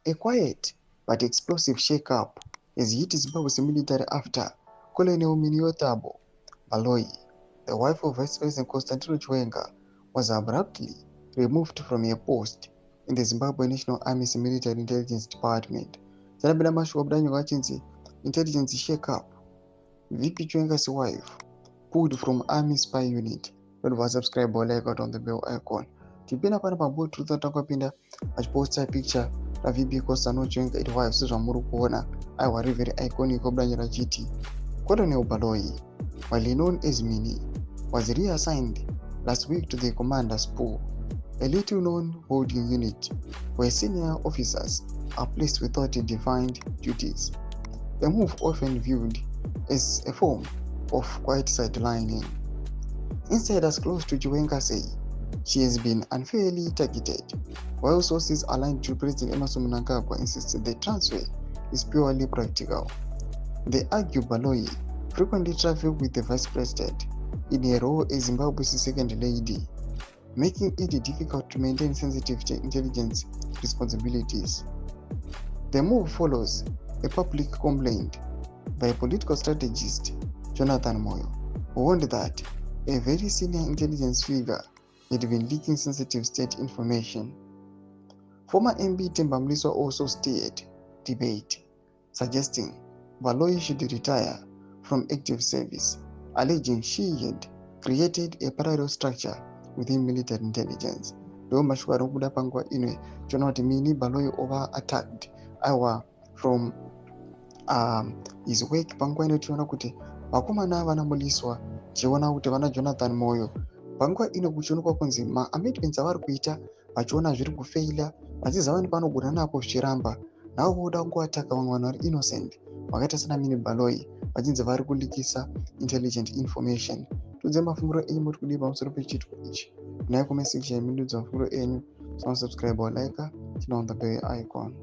A quiet but explosive shake-up has hit Zimbabwe's military after Colonel Miniyotabo Baloyi, the wife of Vice President Constantino Chiwenga, was abruptly removed from her post in the Zimbabwe National Army's Military Intelligence Department. Zanabila Mashwa Budanyo Achinzi, intelligence shake-up. VP Chiwenga's wife pulled from Army spy unit. Don't forget subscribe or like on the bell icon. Tipenda pana pambo truth atakapinda achiposta picture la VP Constantino Chiwenga it wife sezvamuri kuona aiwari very iconic obudanyo rachiti Colonel Baloyi, while known as Mini, was reassigned last week to the commander's pool, a little-known holding unit where senior officers are placed without defined duties. A move often viewed as a form of quiet sidelining. Insiders close to Chiwenga say she has been unfairly targeted, while sources aligned to President Emmerson Mnangagwa insist the transfer is purely practical. They argue Baloyi frequently traveled with the vice president in her role as Zimbabwe's second lady, making it difficult to maintain sensitive intelligence responsibilities. The move follows a public complaint by political strategist Jonathan Moyo, who warned that a very senior intelligence figure had been leaking sensitive state information. Former MB Themba Mliswa also stirred debate, suggesting Baloyi should retire from active service, alleging she had created a parallel structure within military intelligence. Though mashwaro kuda panguva ino tiona kuti Mini Baloyi over attacked from his work. Panguva ino tiona kuti vakomana avana Mliswa tiona kuti vana Jonathan Moyo. Panguva ino kuchionekwa kunzi ma-amendments avari kuita vachiona zviri kufeila vachizava nepanogona napo zvichiramba navo voda kungoataka vamwe vanhu vari innocent vakaita sana Mini Baloyi vachinzi vari kulikisa intelligent information. Tudze mafunguro enyu muri kudii pamusoro pechitwa ichi? Kunai comment section yemindudza mafunguro enyu. Subscribe or like, turn on the bell icon.